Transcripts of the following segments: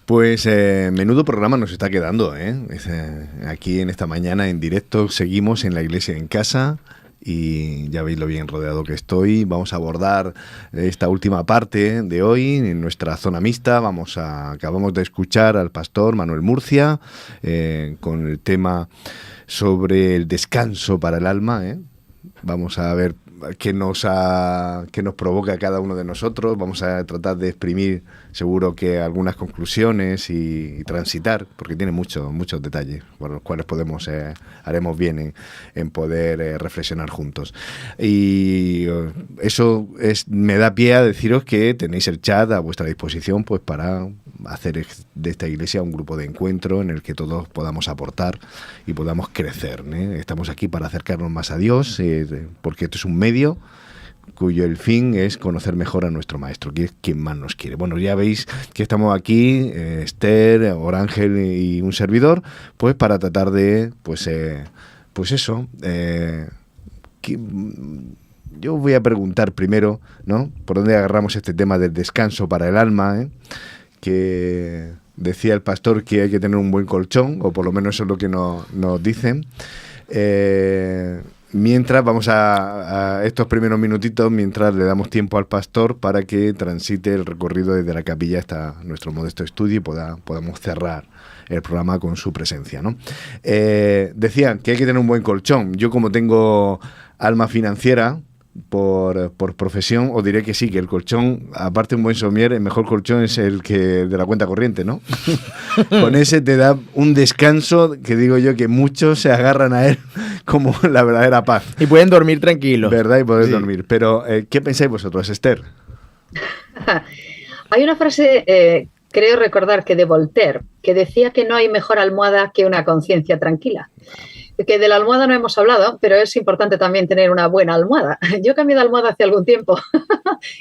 Pues menudo programa nos está quedando, ¿eh? Aquí en esta mañana en directo seguimos en la iglesia en casa y ya veis lo bien rodeado que estoy. Vamos a abordar esta última parte de hoy en nuestra zona mixta. Acabamos de escuchar al pastor Manuel Murcia con el tema sobre el descanso para el alma, ¿eh? Vamos a ver qué nos provoca a cada uno de nosotros. Vamos a tratar de exprimir seguro que algunas conclusiones y transitar, porque tiene muchos detalles por los cuales haremos bien en poder reflexionar juntos. Y eso me da pie a deciros que tenéis el chat a vuestra disposición pues para hacer de esta iglesia un grupo de encuentro en el que todos podamos aportar y podamos crecer, ¿eh? Estamos aquí para acercarnos más a Dios, porque esto es un medio cuyo el fin es conocer mejor a nuestro Maestro, que es quien más nos quiere. Bueno, ya veis que estamos aquí, Esther, Orángel y un servidor, pues para tratar de, yo voy a preguntar primero, ¿no? ¿Por dónde agarramos este tema del descanso para el alma, que decía el pastor que hay que tener un buen colchón, o por lo menos eso es lo que nos dicen. Mientras vamos a estos primeros minutitos, mientras le damos tiempo al pastor para que transite el recorrido desde la capilla hasta nuestro modesto estudio y podamos cerrar el programa con su presencia, ¿no? Decían que hay que tener un buen colchón. Yo, como tengo alma financiera por profesión, os diré que sí, que el colchón, aparte de un buen somier, el mejor colchón es el de la cuenta corriente, ¿no? Con ese te da un descanso que digo yo que muchos se agarran a él como la verdadera paz. Y pueden dormir tranquilos. ¿Verdad? Y poder dormir. Pero, ¿qué pensáis vosotros, Esther? Hay una frase, creo recordar que de Voltaire, que decía que no hay mejor almohada que una conciencia tranquila. Que de la almohada no hemos hablado, pero es importante también tener una buena almohada. Yo cambié de almohada hace algún tiempo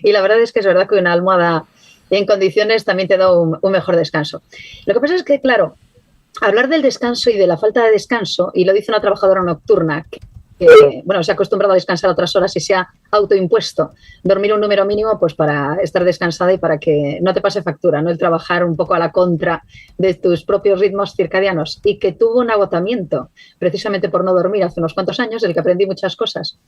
y la verdad es que es verdad que una almohada en condiciones también te da un mejor descanso. Lo que pasa es que, claro, hablar del descanso y de la falta de descanso, y lo dice una trabajadora nocturna que se ha acostumbrado a descansar otras horas y se ha autoimpuesto dormir un número mínimo pues para estar descansada y para que no te pase factura, ¿no? El trabajar un poco a la contra de tus propios ritmos circadianos, y que tuvo un agotamiento precisamente por no dormir hace unos cuantos años, del que aprendí muchas cosas.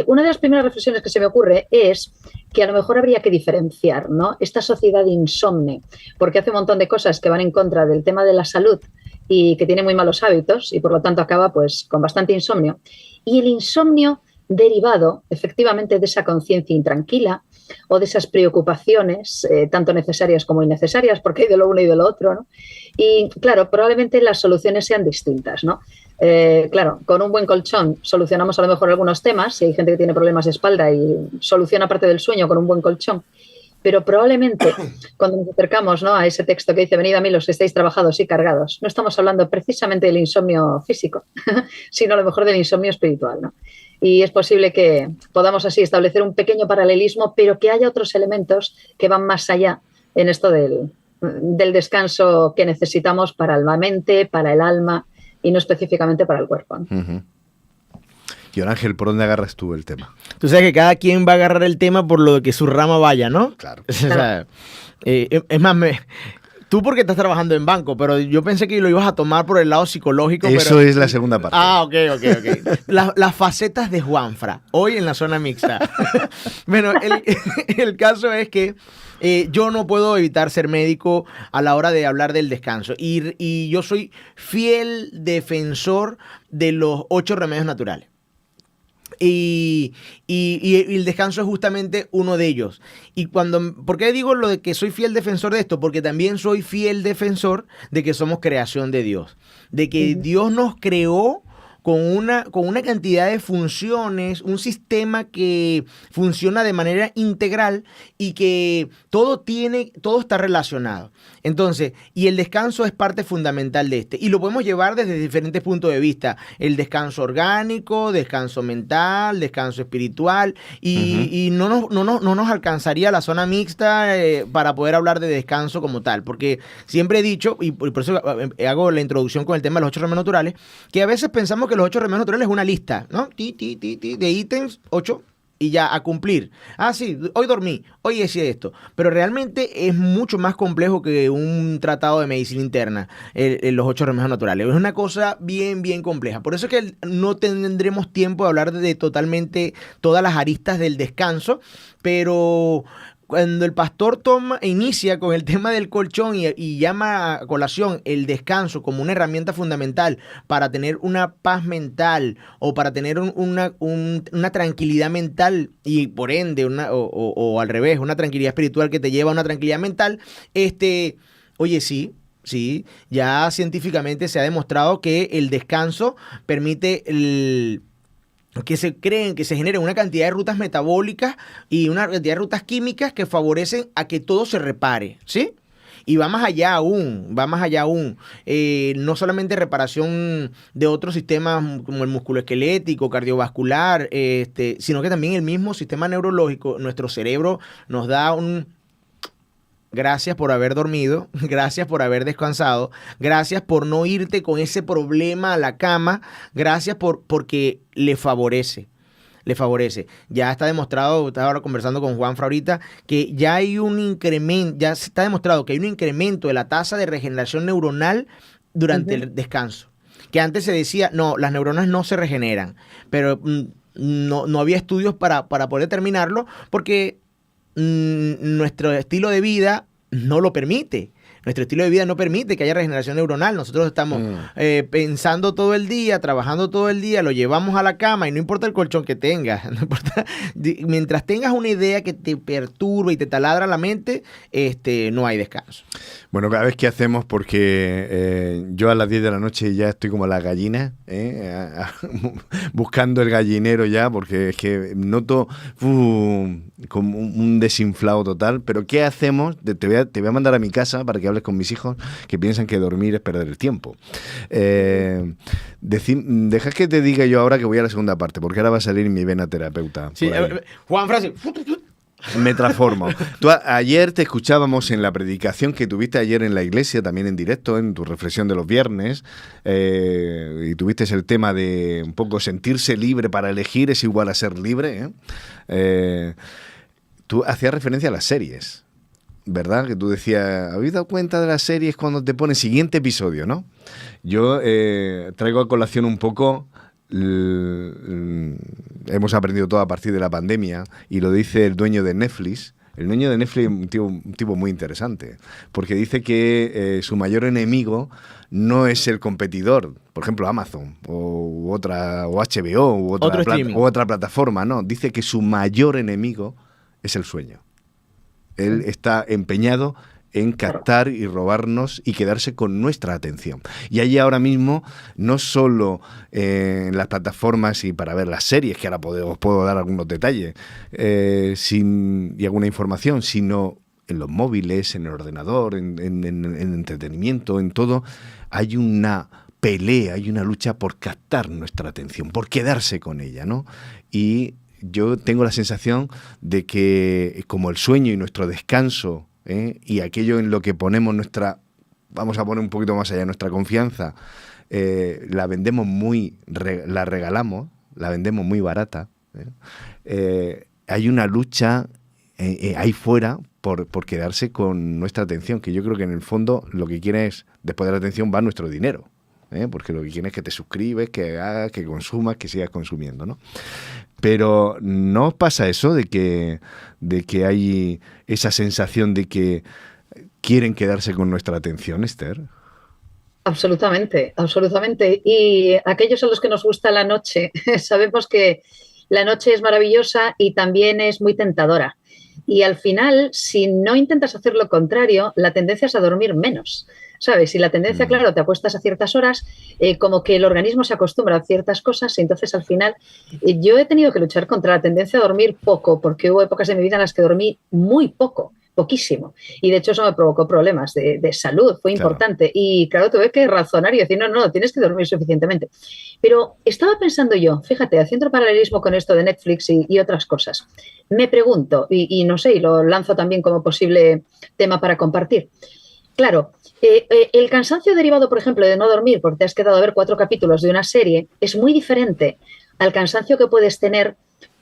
Una de las primeras reflexiones que se me ocurre es que a lo mejor habría que diferenciar, ¿no?, esta sociedad insomne, porque hace un montón de cosas que van en contra del tema de la salud y que tiene muy malos hábitos y por lo tanto acaba pues con bastante insomnio. Y el insomnio derivado efectivamente de esa conciencia intranquila o de esas preocupaciones tanto necesarias como innecesarias, porque hay de lo uno y de lo otro, ¿no? Y claro, probablemente las soluciones sean distintas, ¿no? Claro, con un buen colchón solucionamos a lo mejor algunos temas, si hay gente que tiene problemas de espalda y soluciona parte del sueño con un buen colchón. Pero probablemente cuando nos acercamos, ¿no?, a ese texto que dice venid a mí los que estáis trabajados y cargados, no estamos hablando precisamente del insomnio físico, sino a lo mejor del insomnio espiritual, ¿no? Y es posible que podamos así establecer un pequeño paralelismo, pero que haya otros elementos que van más allá en esto del descanso que necesitamos para la mente, para el alma y no específicamente para el cuerpo, ¿no? Uh-huh. Y Ángel, ¿por dónde agarras tú el tema? Tú sabes que cada quien va a agarrar el tema por lo que su rama vaya, ¿no? Claro. O sea, es más, tú porque estás trabajando en banco, pero yo pensé que lo ibas a tomar por el lado psicológico. Eso es la segunda parte. Ok. Las facetas de Juanfra, hoy en la zona mixta. Bueno, el caso es que yo no puedo evitar ser médico a la hora de hablar del descanso. Y yo soy fiel defensor de los 8 remedios naturales. Y el descanso es justamente uno de ellos. ¿Por qué digo lo de que soy fiel defensor de esto? Porque también soy fiel defensor de que somos creación de Dios. De que Dios nos creó con una cantidad de funciones, un sistema que funciona de manera integral y que todo está relacionado. Entonces, y el descanso es parte fundamental de este. Y lo podemos llevar desde diferentes puntos de vista. El descanso orgánico, descanso mental, descanso espiritual. Y no nos alcanzaría la zona mixta para poder hablar de descanso como tal. Porque siempre he dicho, y por eso hago la introducción con el tema de los 8 remedios naturales, que a veces pensamos que los 8 remedios naturales es una lista, ¿no? De ítems, 8. y ya, a cumplir. Ah, sí, hoy dormí, hoy hice esto. Pero realmente es mucho más complejo que un tratado de medicina interna, los 8 remedios naturales. Es una cosa bien, bien compleja. Por eso es que no tendremos tiempo de hablar de totalmente todas las aristas del descanso, pero cuando el pastor inicia con el tema del colchón y llama a colación el descanso como una herramienta fundamental para tener una paz mental o para tener una tranquilidad mental y por ende, o al revés, una tranquilidad espiritual que te lleva a una tranquilidad mental, oye, sí. Sí, ya científicamente se ha demostrado que el descanso permite que se generen una cantidad de rutas metabólicas y una cantidad de rutas químicas que favorecen a que todo se repare, ¿sí? Y va más allá aún, no solamente reparación de otros sistemas como el musculoesquelético, cardiovascular, sino que también el mismo sistema neurológico, nuestro cerebro nos da gracias por haber dormido, gracias por haber descansado, gracias por no irte con ese problema a la cama, gracias porque le favorece. Ya está demostrado, estaba ahora conversando con Juanfra ahorita, que ya hay un incremento, ya está demostrado que hay un incremento de la tasa de regeneración neuronal durante el descanso. Que antes se decía, no, las neuronas no se regeneran, pero no había estudios para poder determinarlo porque nuestro estilo de vida no lo permite. Nuestro estilo de vida no permite que haya regeneración neuronal. Nosotros estamos pensando todo el día, trabajando todo el día, lo llevamos a la cama y no importa el colchón que tengas, no importa, mientras tengas una idea que te perturba y te taladra la mente, no hay descanso. Bueno, cada vez que hacemos, porque yo a las 10 de la noche ya estoy como la gallina, buscando el gallinero ya, porque es que noto como un desinflado total. Pero ¿qué hacemos? Te voy a mandar a mi casa para que hables con mis hijos, que piensan que dormir es perder el tiempo. Deja que te diga yo ahora que voy a la segunda parte, porque ahora va a salir mi vena terapeuta. Sí, Juan Francis. Me transformo. Ayer te escuchábamos en la predicación que tuviste ayer en la iglesia, también en directo, en tu reflexión de los viernes, y tuviste el tema de un poco sentirse libre para elegir es igual a ser libre. Tú hacías referencia a las series, ¿verdad? Que tú decías, ¿habéis dado cuenta de las series cuando te ponen siguiente episodio, no? Yo traigo a colación un poco... hemos aprendido todo a partir de la pandemia y lo dice el dueño de Netflix. El dueño de Netflix es un tipo muy interesante, porque dice que su mayor enemigo no es el competidor, por ejemplo Amazon o HBO u otra plataforma, no, dice que su mayor enemigo es el sueño. Él está empeñado en captar y robarnos y quedarse con nuestra atención. Y allí ahora mismo, no solo en las plataformas y para ver las series, que ahora os puedo dar algunos detalles y alguna información, sino en los móviles, en el ordenador, en entretenimiento, en todo, hay una pelea, hay una lucha por captar nuestra atención, por quedarse con ella, ¿no? Y yo tengo la sensación de que como el sueño y nuestro descanso, y aquello en lo que ponemos vamos a poner un poquito más allá, nuestra confianza, la vendemos la regalamos, la vendemos muy barata. Hay una lucha ahí fuera por quedarse con nuestra atención, que yo creo que en el fondo lo que quiere es, después de la atención va nuestro dinero. Porque lo que quiere es que te suscribes, que hagas, que consumas, que sigas consumiendo, ¿no? Pero ¿no os pasa eso de que hay esa sensación de que quieren quedarse con nuestra atención, Esther? Absolutamente, absolutamente. Y aquellos a los que nos gusta la noche, sabemos que la noche es maravillosa y también es muy tentadora. Y al final, si no intentas hacer lo contrario, la tendencia es a dormir menos, ¿sabes? Y la tendencia, claro, te acuestas a ciertas horas, como que el organismo se acostumbra a ciertas cosas y entonces al final yo he tenido que luchar contra la tendencia a dormir poco, porque hubo épocas de mi vida en las que dormí muy poco, poquísimo. Y de hecho eso me provocó problemas de salud, fue importante. Y claro, tuve que razonar y decir, no, tienes que dormir suficientemente. Pero estaba pensando yo, fíjate, haciendo paralelismo con esto de Netflix y otras cosas, me pregunto, y no sé, y lo lanzo también como posible tema para compartir. Claro, el cansancio derivado, por ejemplo, de no dormir porque te has quedado a ver 4 capítulos de una serie es muy diferente al cansancio que puedes tener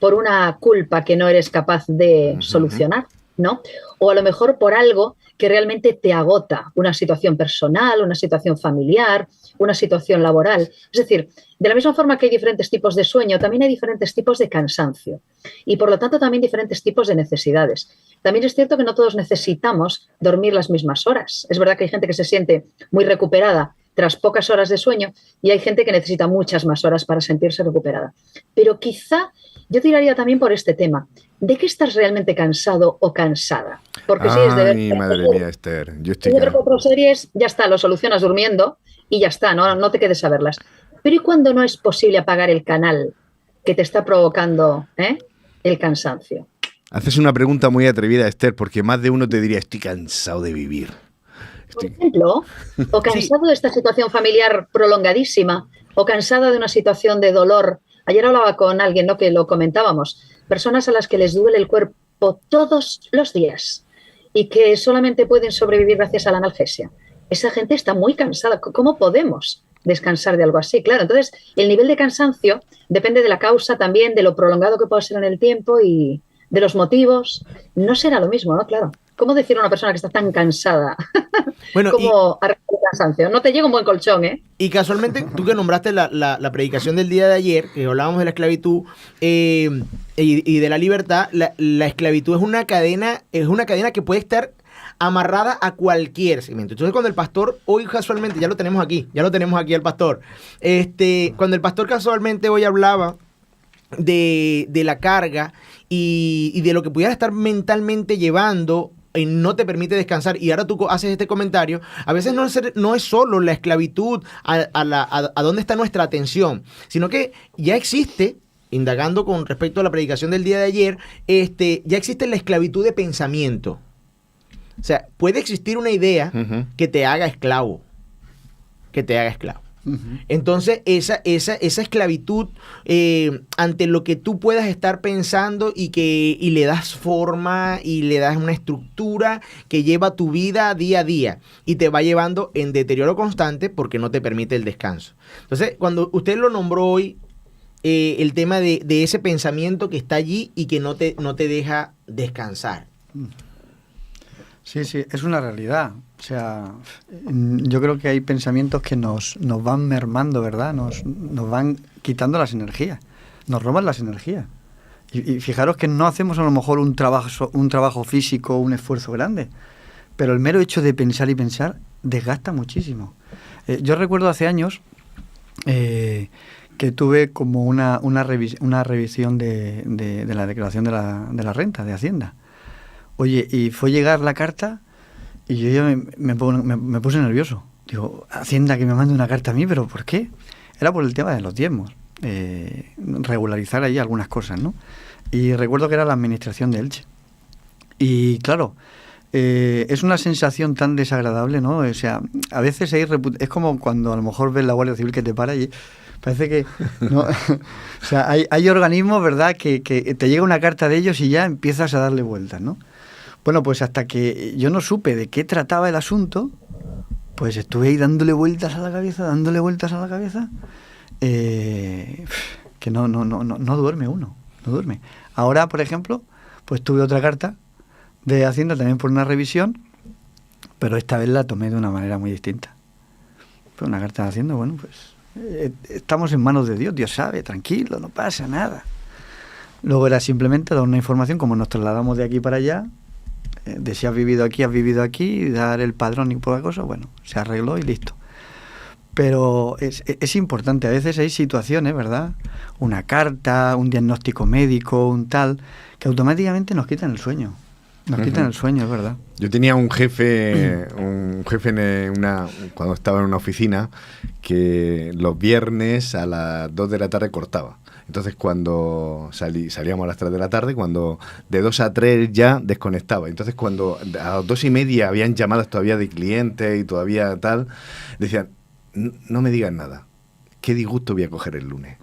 por una culpa que no eres capaz de solucionar, ¿no? O a lo mejor por algo que realmente te agota, una situación personal, una situación familiar, una situación laboral. Es decir, de la misma forma que hay diferentes tipos de sueño, también hay diferentes tipos de cansancio y por lo tanto también diferentes tipos de necesidades. También es cierto que no todos necesitamos dormir las mismas horas. Es verdad que hay gente que se siente muy recuperada tras pocas horas de sueño y hay gente que necesita muchas más horas para sentirse recuperada. Pero quizá yo tiraría también por este tema. ¿De qué estás realmente cansado o cansada? Porque si es de ver... Ay, madre mía, Esther. Yo estoy... Si de ver 4 series, ya está, lo solucionas durmiendo y ya está, no te quedes a verlas. Pero ¿y cuando no es posible apagar el canal que te está provocando el cansancio? Haces una pregunta muy atrevida, Esther, porque más de uno te diría, estoy cansado de vivir. Por ejemplo, o cansado de esta situación familiar prolongadísima, o cansada de una situación de dolor. Ayer hablaba con alguien, ¿no?, que lo comentábamos, personas a las que les duele el cuerpo todos los días y que solamente pueden sobrevivir gracias a la analgesia. Esa gente está muy cansada. ¿Cómo podemos descansar de algo así? Claro, entonces el nivel de cansancio depende de la causa también, de lo prolongado que pueda ser en el tiempo y de los motivos. No será lo mismo, ¿no? Claro. ¿Cómo decir a una persona que está tan cansada? Bueno, ¿Cómo arreglar el cansancio? No te llega un buen colchón, ¿eh? Y casualmente, tú que nombraste la predicación del día de ayer, que hablábamos de la esclavitud y de la libertad, la esclavitud es una cadena que puede estar amarrada a cualquier segmento. Entonces, cuando el pastor, hoy casualmente, ya lo tenemos aquí al pastor, cuando el pastor casualmente hoy hablaba de la carga y de lo que pudiera estar mentalmente llevando, no te permite descansar, y ahora tú haces este comentario, a veces no es solo la esclavitud a dónde está nuestra atención, sino que ya existe, indagando con respecto a la predicación del día de ayer, ya existe la esclavitud de pensamiento. O sea, puede existir una idea que te haga esclavo. Entonces, esa esclavitud ante lo que tú puedas estar pensando y le das forma y le das una estructura que lleva tu vida día a día y te va llevando en deterioro constante porque no te permite el descanso. Entonces, cuando usted lo nombró hoy, el tema de ese pensamiento que está allí y que no te deja descansar. Sí, es una realidad. O sea, yo creo que hay pensamientos que nos van mermando, ¿verdad? Nos van quitando las energías, nos roban las energías. Y fijaros que no hacemos a lo mejor un trabajo físico, un esfuerzo grande, pero el mero hecho de pensar y pensar desgasta muchísimo. Yo recuerdo hace años que tuve como una revisión de la declaración de la renta, de Hacienda. Oye, y fue llegar la carta y yo ya me puse nervioso. Digo, Hacienda que me mande una carta a mí, ¿pero por qué? Era por el tema de los diezmos, regularizar ahí algunas cosas, ¿no? Y recuerdo que era la administración de Elche. Y claro, es una sensación tan desagradable, ¿no? O sea, a veces es como cuando a lo mejor ves la Guardia Civil que te para y parece que... ¿no? O sea, hay organismos, ¿verdad?, que te llega una carta de ellos y ya empiezas a darle vueltas, ¿no? Bueno, pues hasta que yo no supe de qué trataba el asunto, pues estuve ahí dándole vueltas a la cabeza, que no duerme uno, no duerme. Ahora, por ejemplo, pues tuve otra carta de Hacienda también por una revisión, pero esta vez la tomé de una manera muy distinta. Pues una carta de Hacienda, bueno, pues estamos en manos de Dios, Dios sabe, tranquilo, no pasa nada. Luego era simplemente dar una información, como nos trasladamos de aquí para allá, de si has vivido aquí, dar el padrón y poca cosa, bueno, se arregló y listo. Pero es importante, a veces hay situaciones, ¿verdad? Una carta, un diagnóstico médico, un tal, que automáticamente nos quitan el sueño. Quitan el sueño, es verdad. Yo tenía un jefe cuando estaba en una oficina, que los viernes a las 2 de la tarde cortaba. Entonces cuando salíamos a las 3 de la tarde, cuando de 2 a 3 ya desconectaba. Entonces cuando a las 2:30 habían llamadas todavía de clientes y todavía tal, decían, no me digan nada, qué disgusto voy a coger el lunes.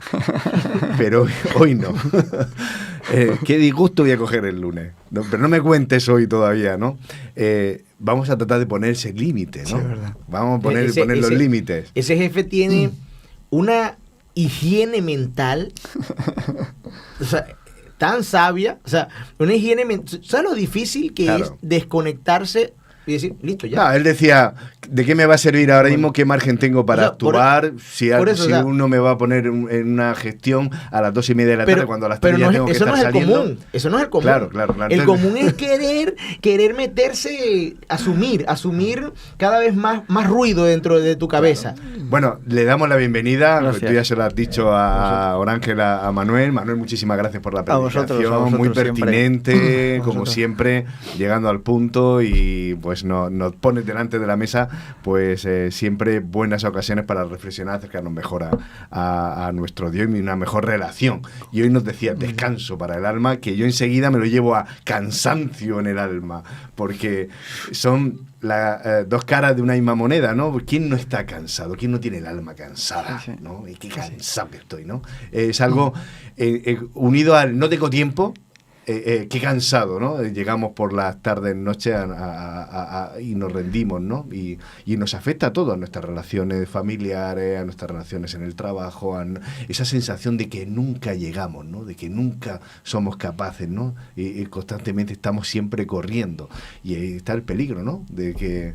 Pero hoy no. Qué disgusto voy a coger el lunes. No, pero no me cuentes hoy todavía, ¿no? Vamos a tratar de poner ese límite, ¿no? Sí, es verdad. Vamos a poner los límites. Ese jefe tiene una higiene mental. O sea, tan sabia, o sea, una higiene mental. ¿Sabes lo difícil que Claro. es desconectarse y decir, listo, ya? No, él decía, ¿de qué me va a servir ahora mismo? ¿Qué margen tengo para O sea, actuar? Si por eso, si o sea, uno me va a poner en una gestión a las 2:30 de la tarde, cuando a las 3 pero ya no es- tengo que eso no estar es el saliendo. común. Eso no es el común. Claro, claro. El Entonces- común es querer meterse, asumir cada vez más ruido dentro de tu cabeza. Bueno, le damos la bienvenida. Gracias. Tú ya se lo has dicho a Orángela, a Manuel. Manuel, muchísimas gracias por la A vosotros, presentación. Muy siempre. pertinente, A como vosotros. siempre, llegando al punto y pues nos pones delante de la mesa, pues siempre buenas ocasiones para reflexionar, acercarnos mejor a nuestro Dios y una mejor relación. Y hoy nos decía descanso para el alma, que yo enseguida me lo llevo a cansancio en el alma, porque son dos caras de una misma moneda, ¿no? ¿Quién no está cansado? ¿Quién no tiene el alma cansada? Sí, sí. ¿No? Y qué cansado que estoy, ¿no? Es algo unido al no tengo tiempo. Qué cansado, ¿no? Llegamos por las tardes, noches y nos rendimos, ¿no? Y nos afecta a todo, a nuestras relaciones familiares, a nuestras relaciones en el trabajo, esa sensación de que nunca llegamos, ¿no? De que nunca somos capaces, ¿no? Y constantemente estamos siempre corriendo. Y ahí está el peligro, ¿no? De que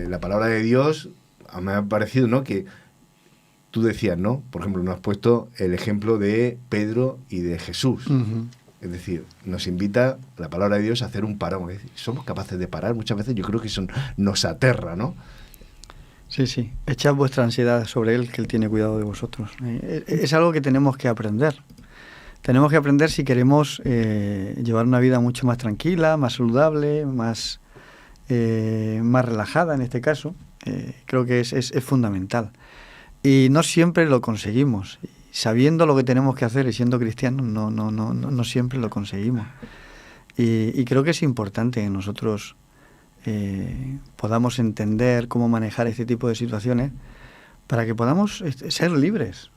la palabra de Dios, me ha parecido, ¿no? Que tú decías, ¿no? Por ejemplo, nos has puesto el ejemplo de Pedro y de Jesús. Ujú. Es decir, nos invita la palabra de Dios a hacer un parón. Es decir, ¿somos capaces de parar? Muchas veces yo creo que eso nos aterra, ¿no? Sí, sí. Echad vuestra ansiedad sobre Él, que Él tiene cuidado de vosotros. Es algo que tenemos que aprender. Tenemos que aprender si queremos llevar una vida mucho más tranquila, más saludable, más relajada en este caso. Creo que es fundamental. Y no siempre lo conseguimos. Sabiendo lo que tenemos que hacer y siendo cristianos, no siempre lo conseguimos. Y creo que es importante que nosotros podamos entender cómo manejar este tipo de situaciones para que podamos ser libres.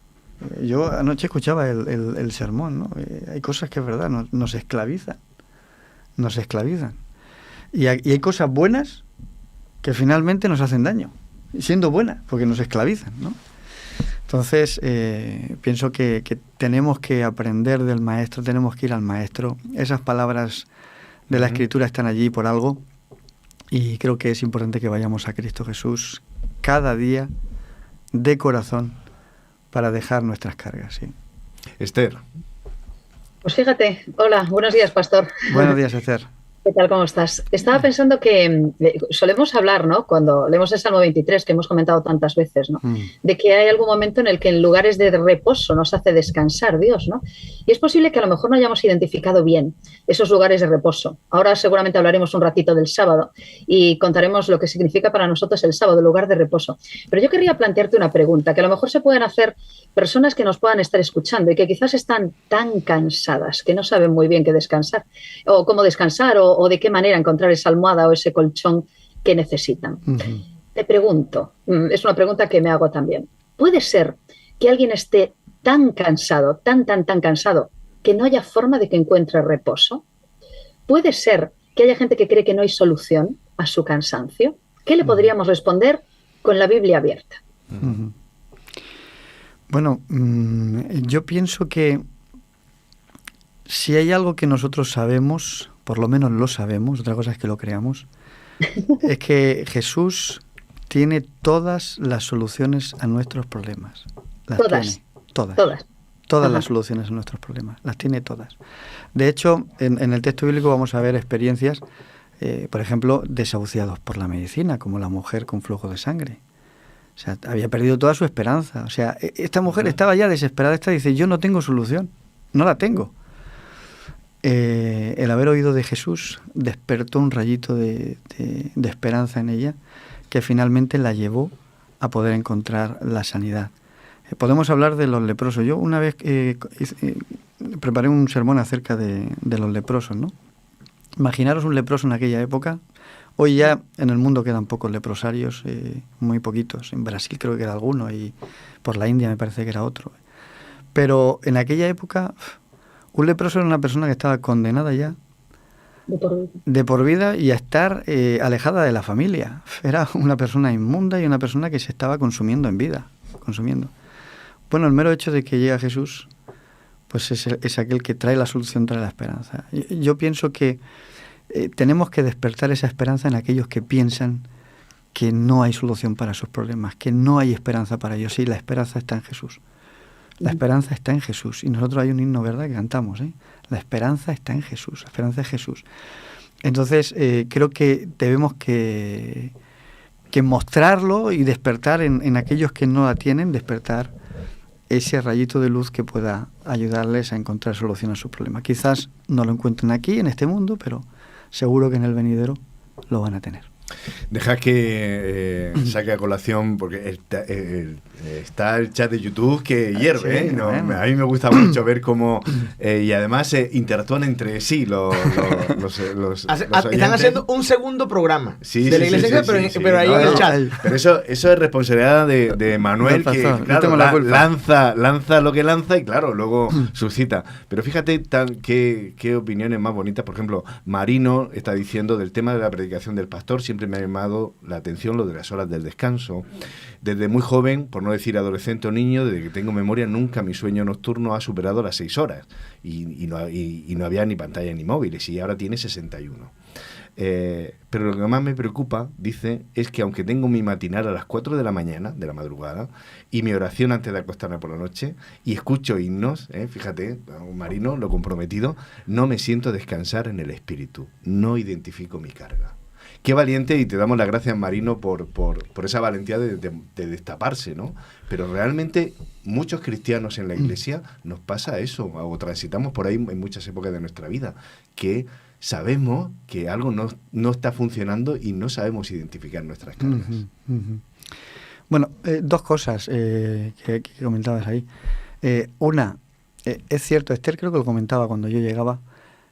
Yo anoche escuchaba el sermón, ¿no? Hay cosas que es verdad, nos esclavizan. Nos esclavizan. Y hay cosas buenas que finalmente nos hacen daño, siendo buenas, porque nos esclavizan, ¿no? Entonces, pienso que tenemos que aprender del Maestro, tenemos que ir al Maestro. Esas palabras de la Escritura están allí por algo y creo que es importante que vayamos a Cristo Jesús cada día de corazón para dejar nuestras cargas. ¿Sí? Esther. Pues fíjate, hola, buenos días, pastor. Buenos días, Esther. ¿Qué tal? ¿Cómo estás? Estaba pensando que solemos hablar, ¿no? Cuando leemos el Salmo 23, que hemos comentado tantas veces, ¿no? De que hay algún momento en el que en lugares de reposo nos hace descansar Dios, ¿no? Y es posible que a lo mejor no hayamos identificado bien esos lugares de reposo. Ahora seguramente hablaremos un ratito del sábado y contaremos lo que significa para nosotros el sábado, el lugar de reposo. Pero yo querría plantearte una pregunta que a lo mejor se pueden hacer personas que nos puedan estar escuchando y que quizás están tan cansadas que no saben muy bien qué descansar o cómo descansar o de qué manera encontrar esa almohada o ese colchón que necesitan. Uh-huh. Te pregunto, es una pregunta que me hago también, ¿puede ser que alguien esté tan cansado, tan cansado, que no haya forma de que encuentre reposo? ¿Puede ser que haya gente que cree que no hay solución a su cansancio? ¿Qué le podríamos responder con la Biblia abierta? Uh-huh. Bueno, yo pienso que si hay algo que nosotros sabemos, por lo menos lo sabemos, otra cosa es que lo creamos, es que Jesús tiene todas las soluciones a nuestros problemas. Todas. Todas las soluciones a nuestros problemas, las tiene todas. De hecho, en el texto bíblico vamos a ver experiencias, por ejemplo, desahuciados por la medicina, como la mujer con flujo de sangre. O sea, había perdido toda su esperanza. O sea, esta mujer estaba ya desesperada, dice, yo no tengo solución, no la tengo. El haber oído de Jesús despertó un rayito de esperanza en ella que finalmente la llevó a poder encontrar la sanidad. Podemos hablar de los leprosos. Yo una vez preparé un sermón acerca de los leprosos, ¿no? Imaginaros un leproso en aquella época. Hoy ya en el mundo quedan pocos leprosarios, muy poquitos. En Brasil creo que era alguno y por la India me parece que era otro. Pero en aquella época un leproso era una persona que estaba condenada ya de por vida y a estar alejada de la familia. Era una persona inmunda y una persona que se estaba consumiendo en vida. Bueno, el mero hecho de que llega Jesús pues es aquel que trae la solución, trae la esperanza. Yo pienso que tenemos que despertar esa esperanza en aquellos que piensan que no hay solución para sus problemas, que no hay esperanza para ellos. Sí, la esperanza está en Jesús. La esperanza está en Jesús. Y nosotros hay un himno, ¿verdad?, que cantamos, ¿eh? La esperanza está en Jesús, la esperanza es Jesús. Entonces, creo que debemos que mostrarlo y despertar en aquellos que no la tienen, despertar ese rayito de luz que pueda ayudarles a encontrar solución a sus problemas. Quizás no lo encuentren aquí, en este mundo, pero seguro que en el venidero lo van a tener. Deja que saque a colación, porque está el chat de YouTube que hierve, sí, ¿eh? No, bueno. a mí me gusta mucho ver cómo, y además interactúan entre sí los Están oyentes. haciendo un segundo programa Sí, de la sí, iglesia, sí, pero, sí, pero ahí no, en el no, chat. Pero eso es responsabilidad de Manuel, Del que pastor, yo claro, tengo la culpa. lanza lo que lanza y claro, luego suscita. Pero fíjate qué opiniones más bonitas. Por ejemplo, Marino está diciendo del tema de la predicación del pastor, siempre me ha llamado la atención lo de las horas del descanso. Desde muy joven, por no decir adolescente o niño, desde que tengo memoria, nunca mi sueño nocturno ha superado las 6 horas. Y no había ni pantalla ni móviles, y ahora tiene 61. Pero lo que más me preocupa, dice, es que aunque tengo mi matinal a las 4 de la mañana, de la madrugada, y mi oración antes de acostarme por la noche, y escucho himnos, fíjate, Marino, lo comprometido, no me siento descansar en el espíritu, no identifico mi carga. Qué valiente, y te damos las gracias, Marino, por esa valentía de destaparse, ¿no? Pero realmente muchos cristianos en la iglesia nos pasa eso, o transitamos por ahí en muchas épocas de nuestra vida, que sabemos que algo no está funcionando y no sabemos identificar nuestras cargas. Bueno, dos cosas que comentabas ahí. Una, es cierto, Esther creo que lo comentaba cuando yo llegaba,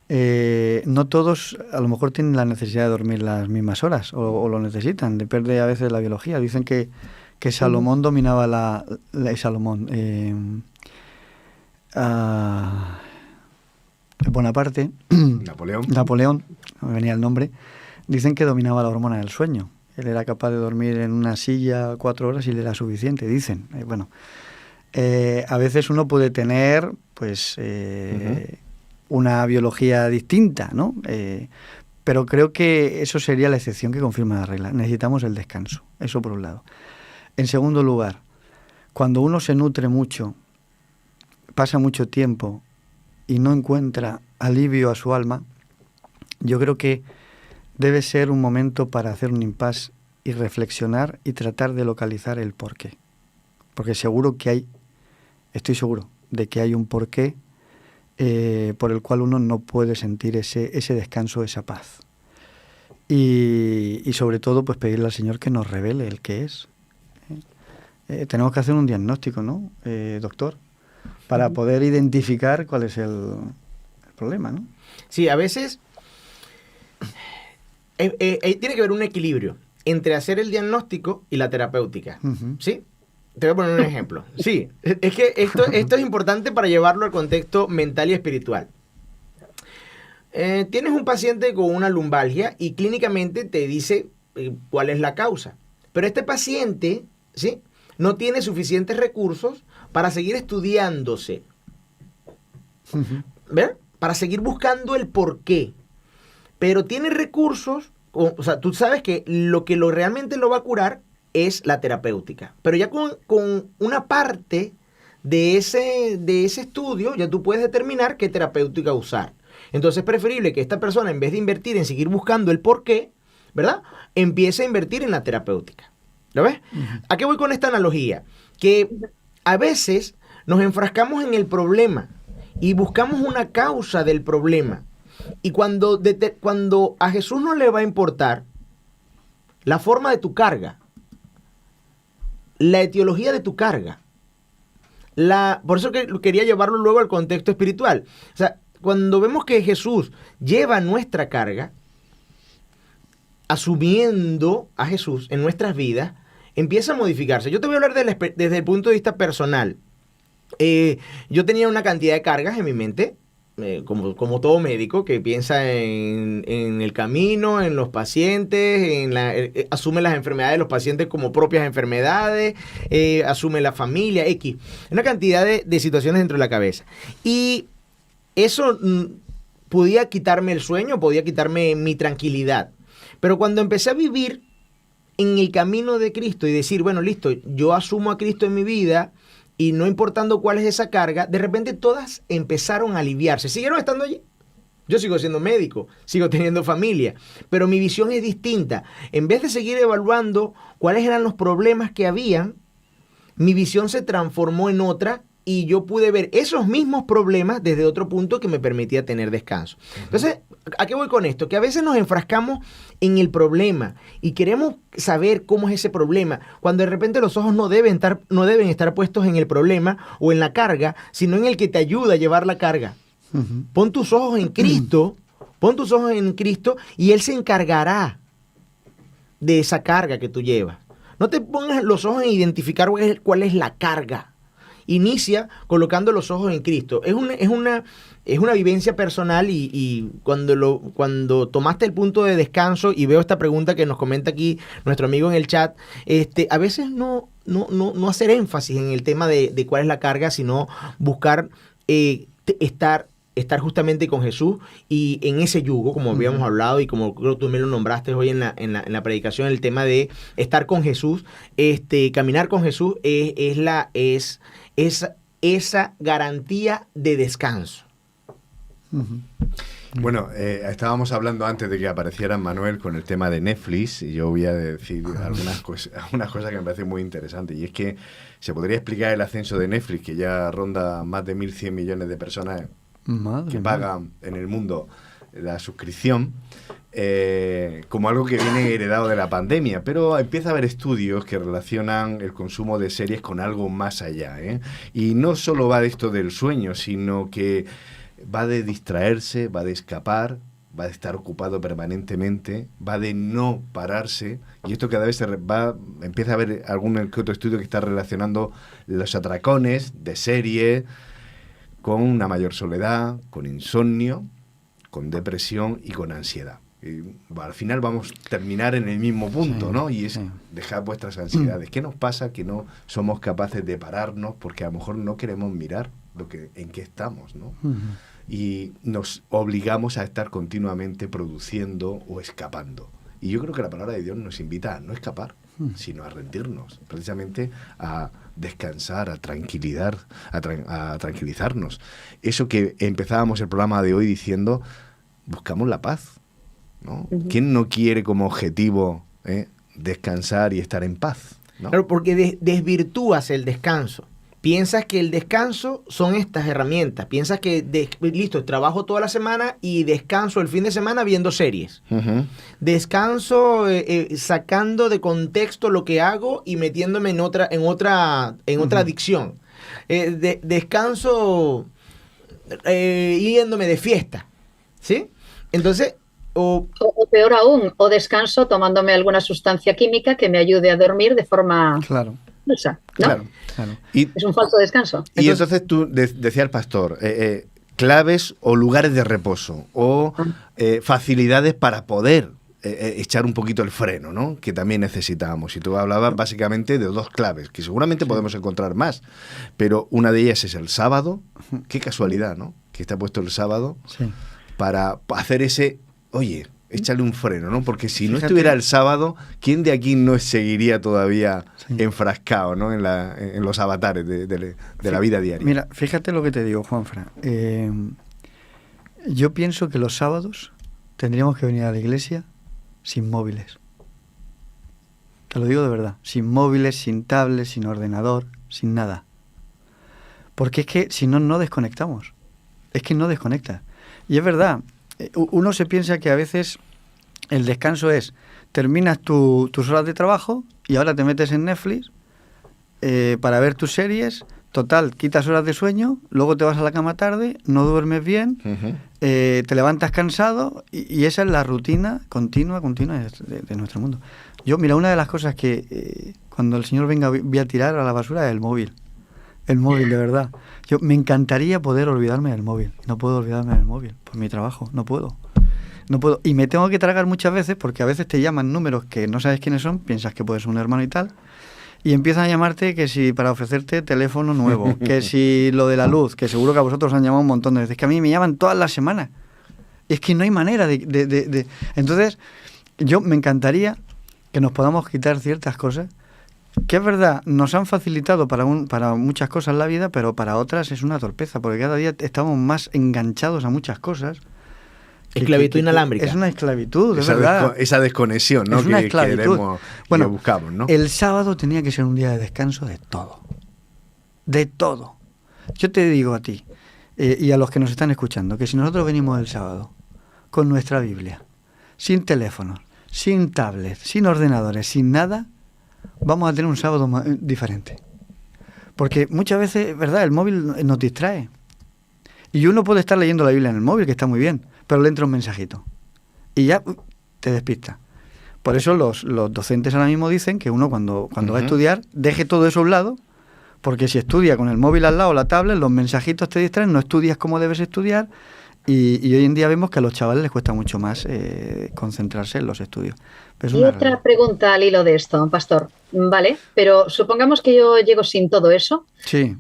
no todos a lo mejor tienen la necesidad de dormir las mismas horas o lo necesitan, depende a veces de la biología. Dicen que Salomón dominaba Bonaparte, Napoleón, no me venía el nombre, dicen que dominaba la hormona del sueño. Él era capaz de dormir en una silla 4 horas y le era suficiente, dicen. A veces uno puede tener, pues, una biología distinta, ¿no? Pero creo que eso sería la excepción que confirma la regla. Necesitamos el descanso, eso por un lado. En segundo lugar, cuando uno se nutre mucho, pasa mucho tiempo y no encuentra alivio a su alma, yo creo que debe ser un momento para hacer un impasse y reflexionar y tratar de localizar el porqué. Porque estoy seguro de que hay un porqué por el cual uno no puede sentir ese descanso, esa paz. Y sobre todo, pues pedirle al Señor que nos revele el qué es. Tenemos que hacer un diagnóstico, ¿no, doctor? Para poder identificar cuál es el problema, ¿no? Sí, a veces tiene que haber un equilibrio entre hacer el diagnóstico y la terapéutica, ¿sí? Te voy a poner un ejemplo. Sí, es que esto es importante para llevarlo al contexto mental y espiritual. Tienes un paciente con una lumbalgia y clínicamente te dice cuál es la causa. Pero este paciente, ¿sí?, no tiene suficientes recursos para seguir estudiándose. ¿Ver? Para seguir buscando el porqué. Pero tiene recursos, o sea, tú sabes que lo realmente lo va a curar es la terapéutica. Pero ya con una parte de ese estudio, ya tú puedes determinar qué terapéutica usar. Entonces es preferible que esta persona, en vez de invertir en seguir buscando el porqué, ¿verdad?, empiece a invertir en la terapéutica. ¿Lo ves? ¿A qué voy con esta analogía? Que a veces nos enfrascamos en el problema y buscamos una causa del problema. Y cuando a Jesús no le va a importar la forma de tu carga, la etiología de tu carga, por eso que quería llevarlo luego al contexto espiritual. O sea, cuando vemos que Jesús lleva nuestra carga, asumiendo a Jesús en nuestras vidas, empieza a modificarse. Yo te voy a hablar desde el punto de vista personal. Yo tenía una cantidad de cargas en mi mente como todo médico, que piensa en el camino, en los pacientes, asume las enfermedades de los pacientes como propias enfermedades, asume la familia, X. Una cantidad de situaciones dentro de la cabeza. Y eso podía quitarme el sueño, podía quitarme mi tranquilidad. Pero cuando empecé a vivir en el camino de Cristo y decir, bueno, listo, yo asumo a Cristo en mi vida y no importando cuál es esa carga, de repente todas empezaron a aliviarse. ¿Siguieron estando allí? Yo sigo siendo médico, sigo teniendo familia, pero mi visión es distinta. En vez de seguir evaluando cuáles eran los problemas que habían, mi visión se transformó en otra y yo pude ver esos mismos problemas desde otro punto que me permitía tener descanso. Entonces, ¿a qué voy con esto? Que a veces nos enfrascamos en el problema y queremos saber cómo es ese problema, cuando de repente los ojos no deben estar puestos en el problema o en la carga, sino en el que te ayuda a llevar la carga. Pon tus ojos en Cristo, y Él se encargará de esa carga que tú llevas. No te pongas los ojos en identificar cuál es la carga. Inicia colocando los ojos en Cristo. Es una vivencia personal y cuando tomaste el punto de descanso y veo esta pregunta que nos comenta aquí nuestro amigo en el chat, a veces no hacer énfasis en el tema de cuál es la carga, sino buscar estar justamente con Jesús y en ese yugo, como habíamos hablado y como creo que tú también lo nombraste hoy en la predicación, el tema de estar con Jesús, caminar con Jesús es esa garantía de descanso. Bueno, estábamos hablando antes de que apareciera Manuel con el tema de Netflix y yo voy a decir algunas cosas que me parecen muy interesantes, y es que se podría explicar el ascenso de Netflix, que ya ronda más de 1.100 millones de personas que pagan en el mundo la suscripción, como algo que viene heredado de la pandemia, pero empieza a haber estudios que relacionan el consumo de series con algo más allá, y no solo va de esto del sueño, sino que va de distraerse, va de escapar, va de estar ocupado permanentemente, va de no pararse, y esto cada vez empieza a haber algún que otro estudio que está relacionando los atracones de serie con una mayor soledad, con insomnio, con depresión y con ansiedad. Y al final vamos a terminar en el mismo punto, ¿no? Y es dejar vuestras ansiedades. ¿Qué nos pasa que no somos capaces de pararnos porque a lo mejor no queremos mirar en qué estamos, ¿no? Y nos obligamos a estar continuamente produciendo o escapando. Y yo creo que la palabra de Dios nos invita a no escapar, sino a rendirnos, precisamente a descansar, a tranquilizarnos. Eso que empezábamos el programa de hoy diciendo, buscamos la paz, ¿no? ¿Quién no quiere como objetivo descansar y estar en paz, ¿no? Claro, porque desvirtúas el descanso. Piensas que el descanso son estas herramientas. Piensas que, listo, trabajo toda la semana y descanso el fin de semana viendo series. Descanso sacando de contexto lo que hago y metiéndome en otra adicción. Descanso yéndome de fiesta, ¿sí? Entonces... O peor aún, o descanso tomándome alguna sustancia química que me ayude a dormir de forma... Claro. ¿no? Claro. Es un falso descanso. Y entonces tú, decía el pastor, claves o lugares de reposo o facilidades para poder echar un poquito el freno, ¿no? Que también necesitábamos. Y tú hablabas básicamente de dos claves, que seguramente podemos encontrar más, pero una de ellas es el sábado. Qué casualidad, ¿no? Que está puesto el sábado para hacer ese, oye, échale un freno, ¿no? Porque si no estuviera el sábado, ¿quién de aquí no seguiría todavía enfrascado, ¿no? en los avatares de la vida diaria? Mira, fíjate lo que te digo, Juanfran. Yo pienso que los sábados tendríamos que venir a la iglesia sin móviles. Te lo digo de verdad. Sin móviles, sin tablets, sin ordenador, sin nada. Porque es que si no, no desconectamos. Es que no desconectas. Y es verdad, uno se piensa que a veces el descanso es, terminas tus horas de trabajo y ahora te metes en Netflix para ver tus series, total, quitas horas de sueño, luego te vas a la cama tarde, no duermes bien, te levantas cansado y esa es la rutina continua de nuestro mundo. Yo, mira, una de las cosas que cuando el Señor venga voy a tirar a la basura es el móvil. el móvil, de verdad. Me encantaría poder olvidarme del móvil. No puedo olvidarme del móvil por mi trabajo, no puedo. No puedo. Y me tengo que tragar muchas veces porque a veces te llaman números que no sabes quiénes son, piensas que puedes ser un hermano y tal, y empiezan a llamarte que si para ofrecerte teléfono nuevo, que si lo de la luz, que seguro que a vosotros os han llamado un montón de veces, que a mí me llaman todas las semanas. Es que no hay manera de... Entonces, yo me encantaría que nos podamos quitar ciertas cosas que es verdad, nos han facilitado para muchas cosas la vida, pero para otras es una torpeza, porque cada día estamos más enganchados a muchas cosas. Esclavitud inalámbrica. Es una esclavitud, es verdad. Esa desconexión, ¿no? Es una esclavitud. Bueno, que buscamos, ¿no? El sábado tenía que ser un día de descanso de todo. De todo. Yo te digo a ti, y a los que nos están escuchando, que si nosotros venimos el sábado con nuestra Biblia, sin teléfonos, sin tablets, sin ordenadores, sin nada, vamos a tener un sábado diferente. Porque muchas veces, ¿verdad?, el móvil nos distrae. Y uno puede estar leyendo la Biblia en el móvil, que está muy bien, pero le entra un mensajito. Y ya te despista. Por eso los docentes ahora mismo dicen que uno cuando va a estudiar, deje todo eso a un lado, porque si estudia con el móvil al lado, la tablet, los mensajitos te distraen, no estudias como debes estudiar, y hoy en día vemos que a los chavales les cuesta mucho más concentrarse en los estudios. Y otra pregunta al hilo de esto, Pastor. Vale, pero supongamos que yo llego sin todo eso. Sí.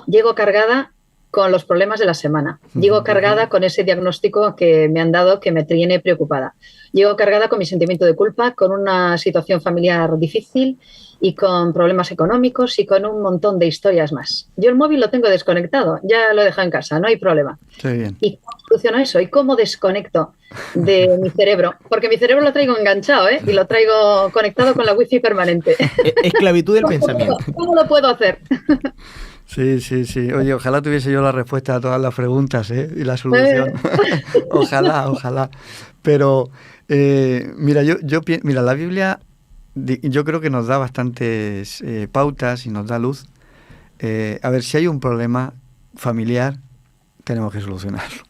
Llego cargada con los problemas de la semana. Llego cargada con ese diagnóstico que me han dado que me tiene preocupada. Llego cargada con mi sentimiento de culpa, con una situación familiar difícil y con problemas económicos y con un montón de historias más. Yo el móvil lo tengo desconectado, ya lo he dejado en casa, no hay problema. Sí, bien. ¿Y cómo soluciono eso? ¿Y cómo desconecto de mi cerebro? Porque mi cerebro lo traigo enganchado, ¿eh? Y lo traigo conectado con la wifi permanente. Esclavitud del pensamiento. ¿Cómo lo puedo hacer? Sí, sí, sí. Oye, ojalá tuviese yo la respuesta a todas las preguntas, ¿eh? Y la solución. Ojalá. Pero, mira, mira, la Biblia, yo creo que nos da bastantes pautas y nos da luz. A ver, si hay un problema familiar, tenemos que solucionarlo.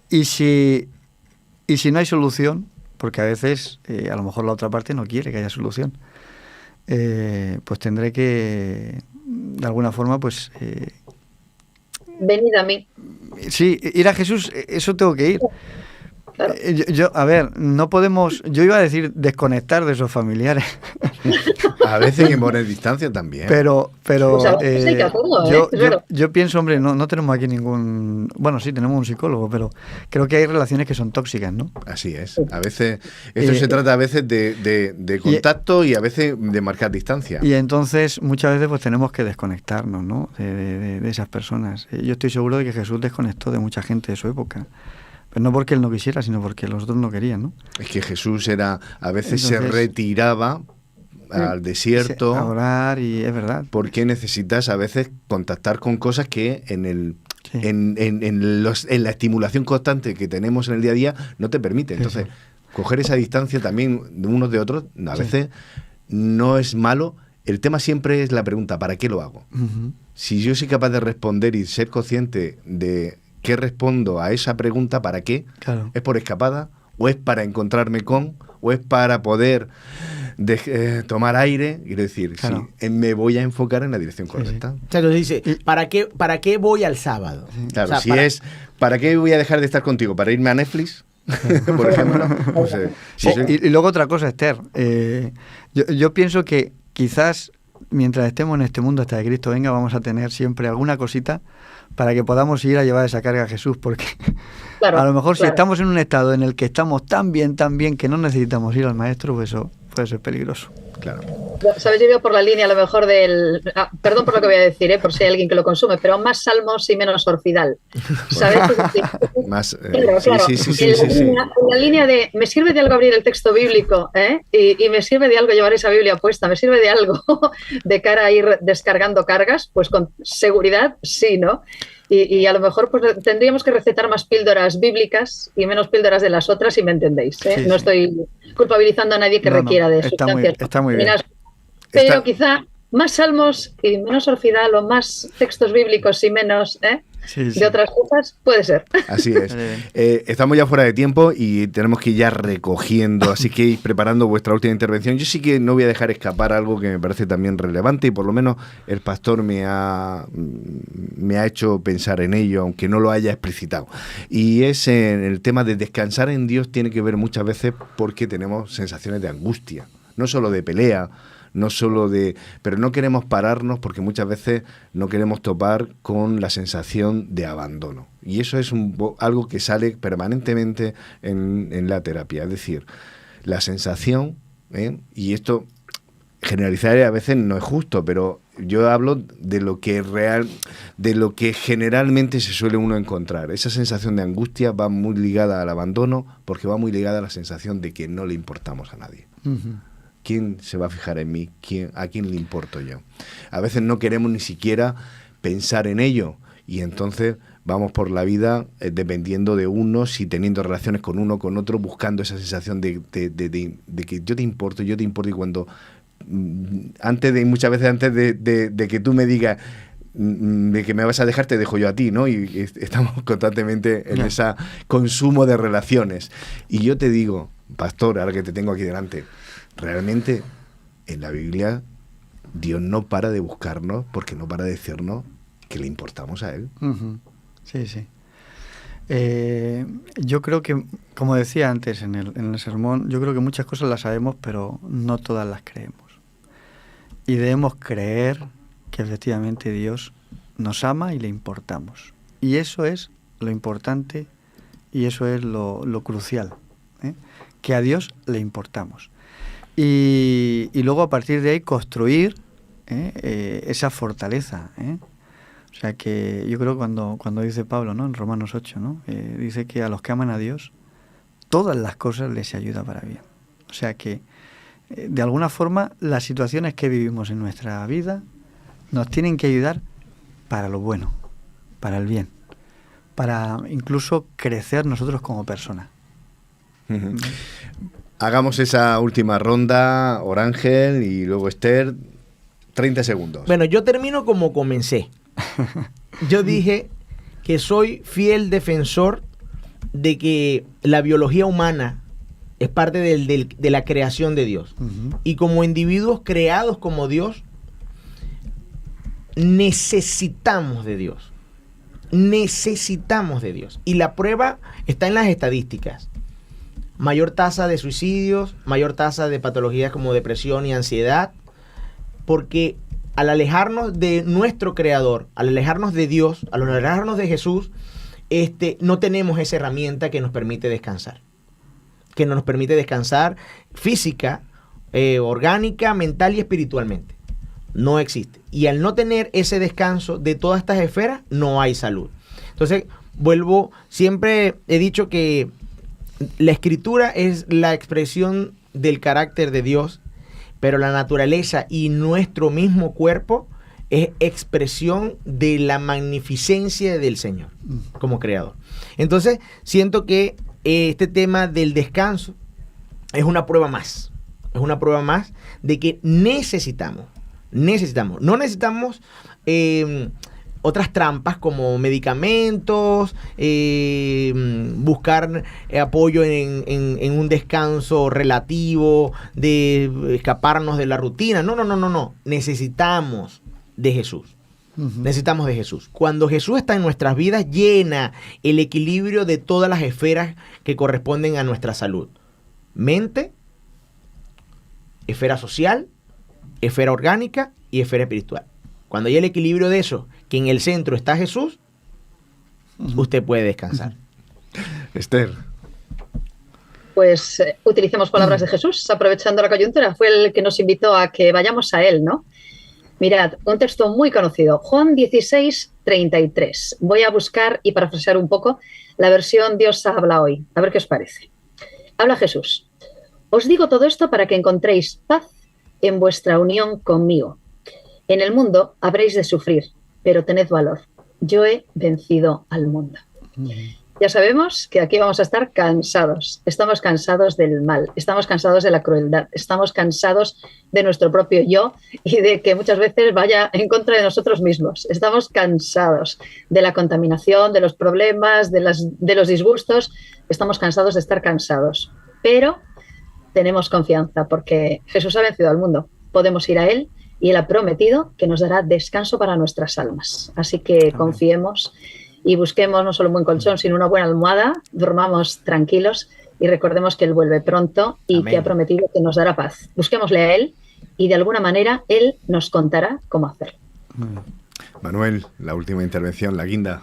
Y si no hay solución, porque a veces a lo mejor la otra parte no quiere que haya solución, pues tendré que, de alguna forma, pues... Venid a mí. Sí, ir a Jesús, eso tengo que ir. Claro. A ver, no podemos... Yo iba a decir desconectar de esos familiares. A veces hay que poner distancia también. Pero pues hay que hacerlo, yo pienso, hombre, no tenemos aquí ningún... Bueno, sí, tenemos un psicólogo, pero creo que hay relaciones que son tóxicas, ¿no? Así es. A veces... Esto se trata a veces de contacto y a veces de marcar distancia. Y entonces muchas veces pues tenemos que desconectarnos, ¿no? De esas personas. Yo estoy seguro de que Jesús desconectó de mucha gente de su época. Pero no porque él no quisiera, sino porque los otros no querían, ¿no? Es que Jesús a veces se retiraba al desierto a orar, y es verdad. Porque necesitas a veces contactar con cosas que en la estimulación constante que tenemos en el día a día no te permite. Entonces, coger esa distancia también de unos de otros, a veces no es malo. El tema siempre es la pregunta, ¿para qué lo hago? Si yo soy capaz de responder y ser consciente de qué respondo a esa pregunta, ¿para qué? Claro. ¿Es por escapada? ¿O es para encontrarme con? ¿O es para poder tomar aire? Quiero decir, claro, me voy a enfocar en la dirección correcta. O sea, entonces dice, ¿para qué voy al sábado? Claro, o sea, ¿para qué voy a dejar de estar contigo? ¿Para irme a Netflix? Por ejemplo. No sé. Y luego otra cosa, Esther. Yo pienso que quizás mientras estemos en este mundo hasta que Cristo venga, vamos a tener siempre alguna cosita para que podamos ir a llevar esa carga a Jesús, porque a lo mejor si estamos en un estado en el que estamos tan bien que no necesitamos ir al Maestro, pues eso puede ser peligroso. Claro. Sabes, yo veo por la línea a lo mejor del... perdón por lo que voy a decir, por si hay alguien que lo consume, pero más salmos y menos orfidal. ¿Sabes? Más, claro. Sí. La línea de, me sirve de algo abrir el texto bíblico, y me sirve de algo llevar esa Biblia puesta, me sirve de algo de cara a ir descargando cargas, pues con seguridad sí, ¿no? Y a lo mejor pues tendríamos que recetar más píldoras bíblicas y menos píldoras de las otras, si me entendéis. Sí, no estoy culpabilizando a nadie que requiera de sustancias. Está muy bien. Pero quizá más salmos y menos orfidal, o más textos bíblicos y menos Sí, sí. de otras cosas, puede ser. Así es. Estamos ya fuera de tiempo y tenemos que ir ya recogiendo, así que ir preparando vuestra última intervención. Yo sí que no voy a dejar escapar algo que me parece también relevante y por lo menos el pastor me ha hecho pensar en ello, aunque no lo haya explicitado. Y es el tema de descansar en Dios. Tiene que ver muchas veces porque tenemos sensaciones de angustia, no solo de pelea, no solo de... Pero no queremos pararnos porque muchas veces no queremos topar con la sensación de abandono. Y eso es algo que sale permanentemente en la terapia. Es decir, la sensación, y esto generalizar a veces no es justo, pero yo hablo de lo que generalmente se suele uno encontrar. Esa sensación de angustia va muy ligada al abandono porque va muy ligada a la sensación de que no le importamos a nadie. Uh-huh. ¿Quién se va a fijar en mí? ¿A quién le importo yo? A veces no queremos ni siquiera pensar en ello y entonces vamos por la vida dependiendo de unos y teniendo relaciones con uno, con otro, buscando esa sensación de que yo te importo y cuando muchas veces antes de que tú me digas de que me vas a dejar, te dejo yo a ti, ¿no? Y estamos constantemente en ese consumo de relaciones. Y yo te digo, pastor, ahora que te tengo aquí delante, realmente en la Biblia Dios no para de buscarnos porque no para de decirnos que le importamos a Él. Uh-huh. Sí, sí. Yo creo que, como decía antes en el sermón, yo creo que muchas cosas las sabemos, pero no todas las creemos. Y debemos creer que efectivamente Dios nos ama y le importamos. Y eso es lo importante y eso es lo crucial, que a Dios le importamos. Y luego a partir de ahí construir esa fortaleza. O sea que yo creo cuando dice Pablo, ¿no? En Romanos 8, ¿no? Dice que a los que aman a Dios todas las cosas les ayudan para bien. O sea que de alguna forma las situaciones que vivimos en nuestra vida nos tienen que ayudar para lo bueno, para el bien, para incluso crecer nosotros como personas. Uh-huh. Hagamos esa última ronda, Orángel y luego Esther, 30 segundos. Bueno, yo termino como comencé. Yo dije que soy fiel defensor de que la biología humana es parte de la creación de Dios. Uh-huh. Y como individuos creados como Dios, necesitamos de Dios. Necesitamos de Dios. Y la prueba está en las estadísticas. Mayor tasa de suicidios, mayor tasa de patologías como depresión y ansiedad, porque al alejarnos de nuestro Creador, al alejarnos de Dios, al alejarnos de Jesús, no tenemos esa herramienta que nos permite descansar. Que nos permite descansar física, orgánica, mental y espiritualmente. No existe. Y al no tener ese descanso de todas estas esferas, no hay salud. Entonces, siempre he dicho que la escritura es la expresión del carácter de Dios, pero la naturaleza y nuestro mismo cuerpo es expresión de la magnificencia del Señor como creador. Entonces, siento que este tema del descanso es una prueba más. Es una prueba más de que necesitamos. No necesitamos otras trampas como medicamentos, buscar apoyo en un descanso relativo, de escaparnos de la rutina. No. Necesitamos de Jesús. Uh-huh. Necesitamos de Jesús. Cuando Jesús está en nuestras vidas, llena el equilibrio de todas las esferas que corresponden a nuestra salud. Mente, esfera social, esfera orgánica y esfera espiritual. Cuando hay el equilibrio de eso, que en el centro está Jesús, usted puede descansar. Esther. Pues utilicemos palabras de Jesús, aprovechando la coyuntura. Fue el que nos invitó a que vayamos a Él, ¿no? Mirad, un texto muy conocido, Juan 16:33. Voy a buscar y parafrasear un poco la versión Dios habla hoy. A ver qué os parece. Habla Jesús. Os digo todo esto para que encontréis paz en vuestra unión conmigo. En el mundo habréis de sufrir, pero tened valor. Yo he vencido al mundo. Ya sabemos que aquí vamos a estar cansados. Estamos cansados del mal, estamos cansados de la crueldad, estamos cansados de nuestro propio yo y de que muchas veces vaya en contra de nosotros mismos. Estamos cansados de la contaminación, de los problemas, de los disgustos. Estamos cansados de estar cansados. Pero tenemos confianza porque Jesús ha vencido al mundo. Podemos ir a Él y Él ha prometido que nos dará descanso para nuestras almas. Así que confiemos y busquemos no solo un buen colchón, sino una buena almohada, durmamos tranquilos y recordemos que Él vuelve pronto y Amén. que ha prometido que nos dará paz. Busquémosle a Él y de alguna manera Él nos contará cómo hacerlo. Manuel, la última intervención, la guinda,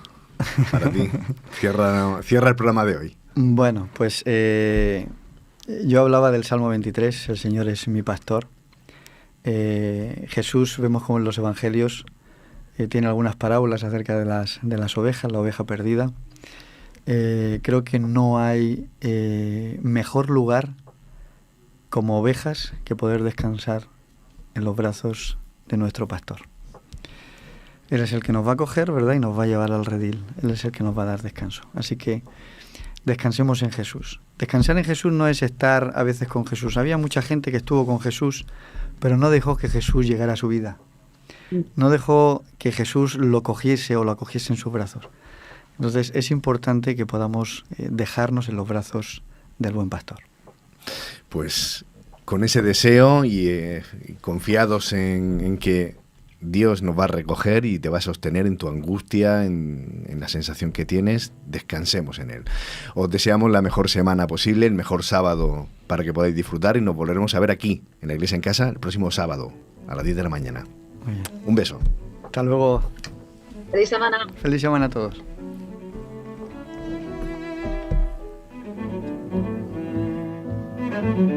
para ti. Cierra el programa de hoy. Bueno, pues yo hablaba del Salmo 23, el Señor es mi pastor. Jesús, vemos como en los Evangelios, tiene algunas parábolas acerca de las ovejas, la oveja perdida. Creo que no hay mejor lugar como ovejas que poder descansar en los brazos de nuestro pastor. Él es el que nos va a coger, ¿verdad? Y nos va a llevar al redil. Él es el que nos va a dar descanso. Así que descansemos en Jesús. Descansar en Jesús no es estar a veces con Jesús. Había mucha gente que estuvo con Jesús, pero no dejó que Jesús llegara a su vida. No dejó que Jesús lo cogiese o lo acogiese en sus brazos. Entonces es importante que podamos dejarnos en los brazos del buen pastor. Pues con ese deseo y confiados en que Dios nos va a recoger y te va a sostener en tu angustia, en la sensación que tienes, descansemos en Él. Os deseamos la mejor semana posible, el mejor sábado para que podáis disfrutar y nos volveremos a ver aquí, en la Iglesia en Casa, el próximo sábado, a las 10 de la mañana. Muy bien. Un beso. Hasta luego. Feliz semana. Feliz semana a todos. Thank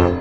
you.